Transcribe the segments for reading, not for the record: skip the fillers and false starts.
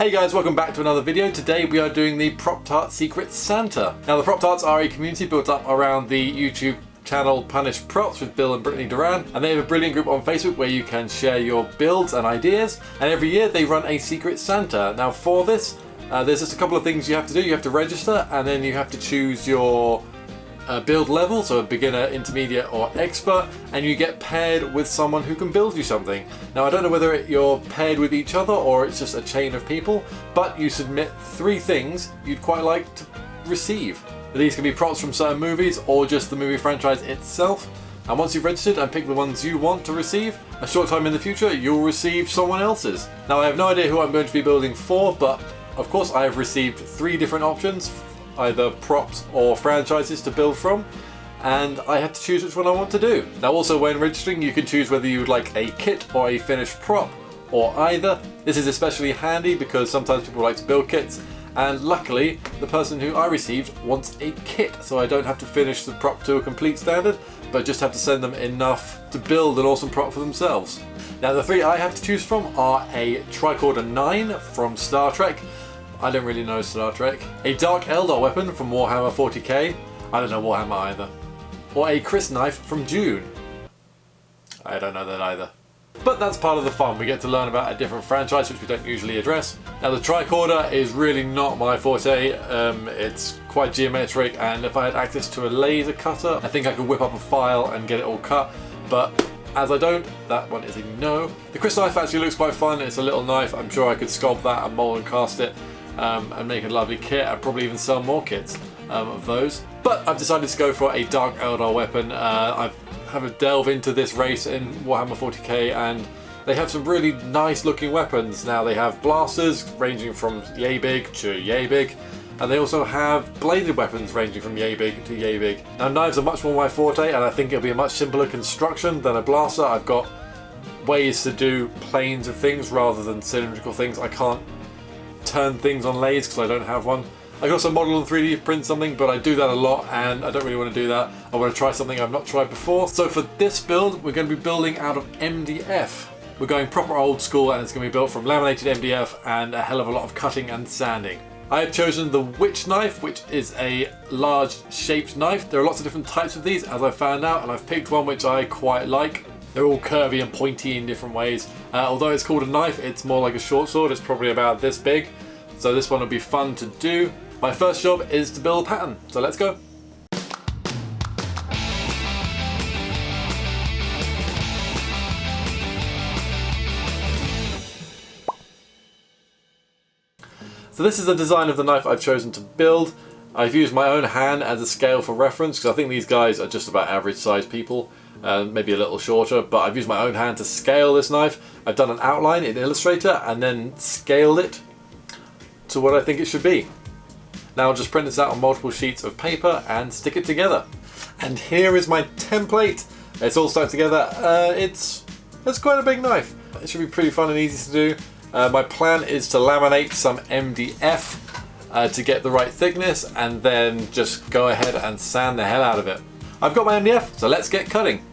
Hey guys, welcome back to another video. Today we are doing the PropTart Secret Santa. Now the PropTarts are a community built up around the YouTube channel Punished Props with Bill and Brittany Duran, and they have a brilliant group on Facebook where you can share your builds and ideas, and every year they run a Secret Santa. Now for this, there's just a couple of things you have to do. You have to register, and then you have to choose your build level, so a beginner, intermediate or expert, and you get paired with someone who can build you something. Now I don't know whether you're paired with each other or it's just a chain of people, but you submit 3 things you'd quite like to receive. These can be props from certain movies or just the movie franchise itself, and once you've registered and picked the ones you want to receive, a short time in the future you'll receive someone else's. Now I have no idea who I'm going to be building for, but of course I have received 3 different options, either props or franchises to build from, and I had to choose which one I want to do. Now also when registering you can choose whether you would like a kit or a finished prop, or either. This is especially handy because sometimes people like to build kits, and luckily the person who I received wants a kit, so I don't have to finish the prop to a complete standard, but just have to send them enough to build an awesome prop for themselves. Now the 3 I have to choose from are a tricorder 9 from Star Trek. I don't really know Star Trek. A Dark Eldar weapon from Warhammer 40K. I don't know Warhammer either. Or a Chris knife from June. I don't know that either. But that's part of the fun. We get to learn about a different franchise which we don't usually address. Now the tricorder is really not my forte. It's quite geometric, and if I had access to a laser cutter I think I could whip up a file and get it all cut, but as I don't, that one is a no. The Chris knife actually looks quite fun. It's a little knife. I'm sure I could sculpt that and mold and cast it and make a lovely kit, and probably even sell more kits of those. But I've decided to go for a Dark Eldar weapon. I've had a delve into this race in Warhammer 40K, and they have some really nice looking weapons. Now they have blasters ranging from yay big to yay big, and they also have bladed weapons ranging from yay big to yay big. Now knives are much more my forte, and I think it'll be a much simpler construction than a blaster. I've got ways to do planes of things rather than cylindrical things. I can't turn things on lathes because I don't have one. I can also model and 3D print something, but I do that a lot and I don't really want to do that. I want to try something I've not tried before. So for this build we're going to be building out of MDF. We're going proper old school, and it's going to be built from laminated MDF and a hell of a lot of cutting and sanding. I have chosen the witch knife, which is a large shaped knife. There are lots of different types of these, as I found out, and I've picked one which I quite like. They're all curvy and pointy in different ways. Although it's called a knife, it's more like a short sword. It's probably about this big. So this one will be fun to do. My first job is to build a pattern. So let's go. So this is the design of the knife I've chosen to build. I've used my own hand as a scale for reference because I think these guys are just about average sized people. Maybe a little shorter, but I've used my own hand to scale this knife. I've done an outline in Illustrator and then scaled it to what I think it should be. Now I'll just print this out on multiple sheets of paper and stick it together. And here is my template. It's all stuck together. It's quite a big knife. It should be pretty fun and easy to do. My plan is to laminate some MDF to get the right thickness, and then just go ahead and sand the hell out of it. I've got my MDF, so let's get cutting.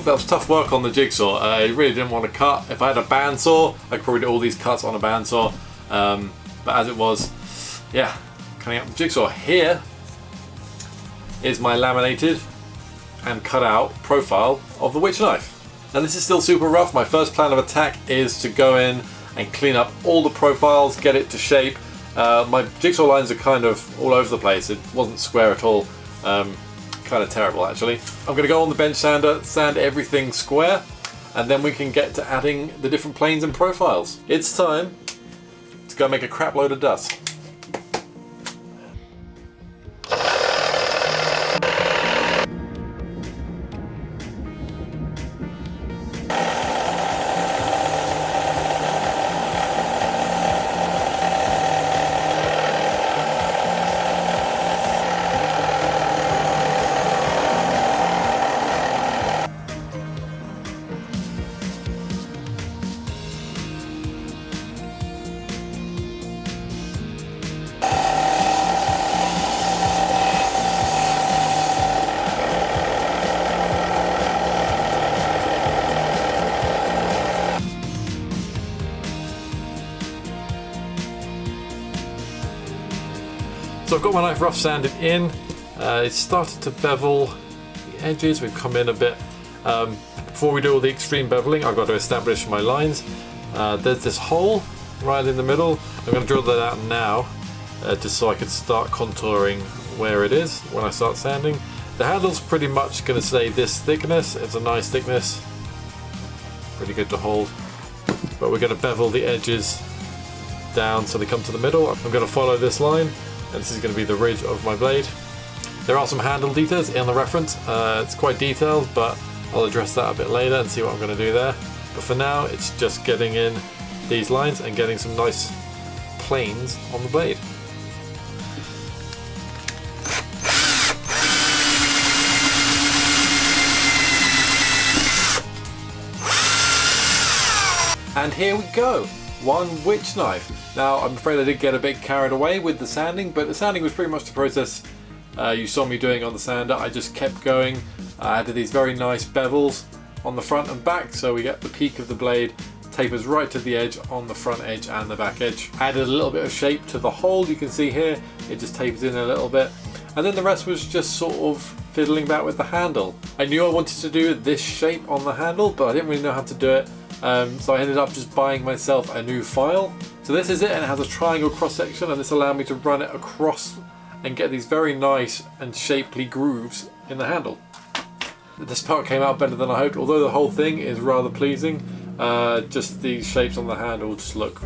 That was tough work on the jigsaw. I really didn't want to cut. If I had a bandsaw, I could probably do all these cuts on a bandsaw. But as it was, yeah, cutting out the jigsaw. Here is my laminated and cut out profile of the witch knife. Now this is still super rough. My first plan of attack is to go in and clean up all the profiles, get it to shape. My jigsaw lines are kind of all over the place. It wasn't square at all. kind of terrible actually. I'm going to go on the bench sander, sand everything square, and then we can get to adding the different planes and profiles. It's time to go make a crap load of dust. So I've got my knife rough sanded in. It's started to bevel the edges. We've come in a bit. Before we do all the extreme beveling, I've got to establish my lines. There's this hole right in the middle. I'm going to drill that out now, just so I can start contouring where it is when I start sanding. The handle's pretty much going to stay this thickness. It's a nice thickness, pretty good to hold. But we're going to bevel the edges down so they come to the middle. I'm going to follow this line, and this is going to be the ridge of my blade. There are some handle details in the reference. It's quite detailed, but I'll address that a bit later and see what I'm going to do there. But for now, it's just getting in these lines and getting some nice planes on the blade. And here we go, one witch knife. Now I'm afraid I did get a bit carried away with the sanding, but the sanding was pretty much the process you saw me doing on the sander. I just kept going. I added these very nice bevels on the front and back, so we get the peak of the blade tapers right to the edge on the front edge and the back edge. Added a little bit of shape to the hole, you can see here, it just tapers in a little bit. And then the rest was just sort of fiddling back with the handle. I knew I wanted to do this shape on the handle, but I didn't really know how to do it. So I ended up just buying myself a new file. So this is it, and it has a triangle cross section, and this allowed me to run it across and get these very nice and shapely grooves in the handle. This part came out better than I hoped, although the whole thing is rather pleasing. Just these shapes on the handle just look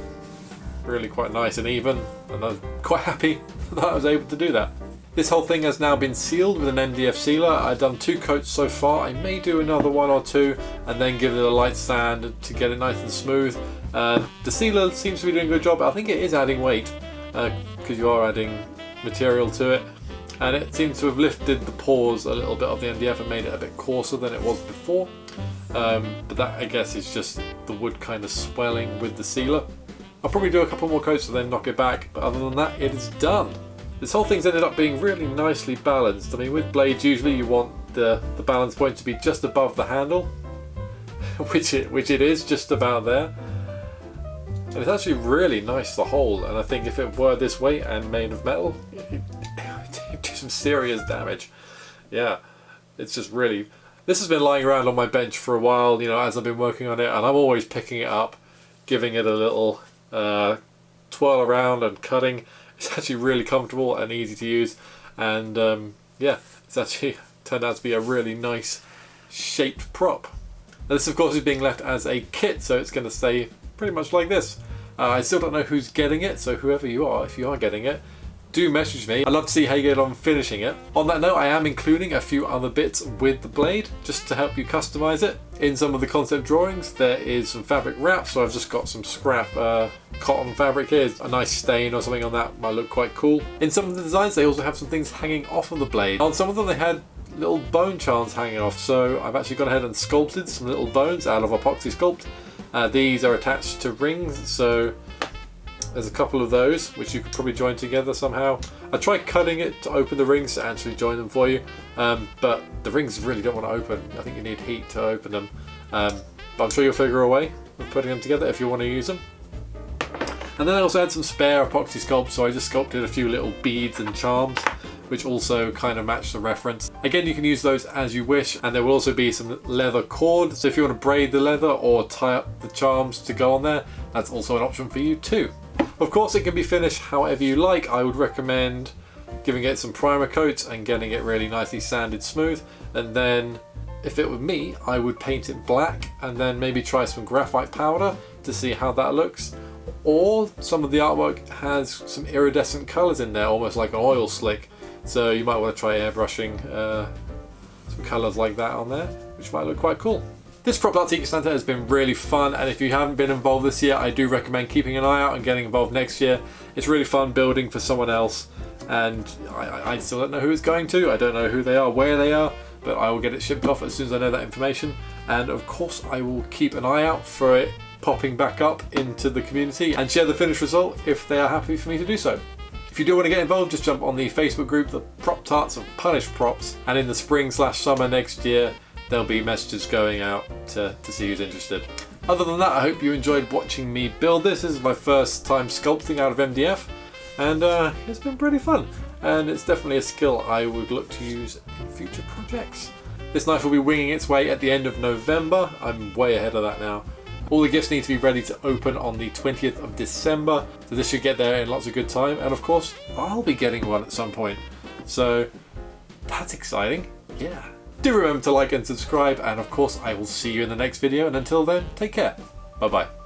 really quite nice and even, and I'm quite happy that I was able to do that. This whole thing has now been sealed with an MDF sealer. I've done 2 coats so far. I may do another 1 or 2 and then give it a light sand to get it nice and smooth. The sealer seems to be doing a good job. I think it is adding weight because you are adding material to it, and it seems to have lifted the pores a little bit of the MDF and made it a bit coarser than it was before. But that, I guess, is just the wood kind of swelling with the sealer. I'll probably do a couple more coats and then knock it back, but other than that, it is done. This whole thing's ended up being really nicely balanced. I mean, with blades usually you want the balance point to be just above the handle, which it is just about there. And it's actually really nice to hold, and I think if it were this way and made of metal, it'd do some serious damage. Yeah, it's just really... This has been lying around on my bench for a while, you know, as I've been working on it, and I'm always picking it up, giving it a little twirl around and cutting. It's actually really comfortable and easy to use, and yeah, it's actually turned out to be a really nice shaped prop. Now this of course is being left as a kit, so it's going to stay pretty much like this. I still don't know who's getting it, so whoever you are, if you are getting it, do message me. I'd love to see how you get on finishing it. On that note, I am including a few other bits with the blade just to help you customize it. In some of the concept drawings there is some fabric wrap, so I've just got some scrap cotton fabric here. A nice stain or something on that might look quite cool. In some of the designs they also have some things hanging off of the blade. On some of them they had little bone charms hanging off, so I've actually gone ahead and sculpted some little bones out of epoxy sculpt. These are attached to rings, so there's a couple of those which you could probably join together somehow. I tried cutting it to open the rings to actually join them for you, but the rings really don't want to open. I think you need heat to open them, but I'm sure you'll figure a way of putting them together if you want to use them. And then I also had some spare epoxy sculpt, so I just sculpted a few little beads and charms which also kind of match the reference. Again, you can use those as you wish, and there will also be some leather cord, so if you want to braid the leather or tie up the charms to go on there, that's also an option for you too. Of course, it can be finished however you like. I would recommend giving it some primer coats and getting it really nicely sanded smooth. And then if it were me, I would paint it black and then maybe try some graphite powder to see how that looks. Or some of the artwork has some iridescent colours in there, almost like an oil slick. So you might want to try airbrushing some colours like that on there, which might look quite cool. This PropTart Secret Santa has been really fun, and if you haven't been involved this year, I do recommend keeping an eye out and getting involved next year. It's really fun building for someone else, and I still don't know who it's going to. I don't know who they are, where they are, but I will get it shipped off as soon as I know that information. And of course, I will keep an eye out for it popping back up into the community and share the finished result if they are happy for me to do so. If you do want to get involved, just jump on the Facebook group, the PropTarts of Punished Props, and in the spring/summer next year, there'll be messages going out to see who's interested. Other than that, I hope you enjoyed watching me build this. This is my first time sculpting out of MDF, and it's been pretty fun. And it's definitely a skill I would look to use in future projects. This knife will be winging its way at the end of November. I'm way ahead of that now. All the gifts need to be ready to open on the 20th of December, so this should get there in lots of good time. And of course, I'll be getting one at some point. So that's exciting, yeah. Do remember to like and subscribe, and of course I will see you in the next video, and until then, take care. Bye bye.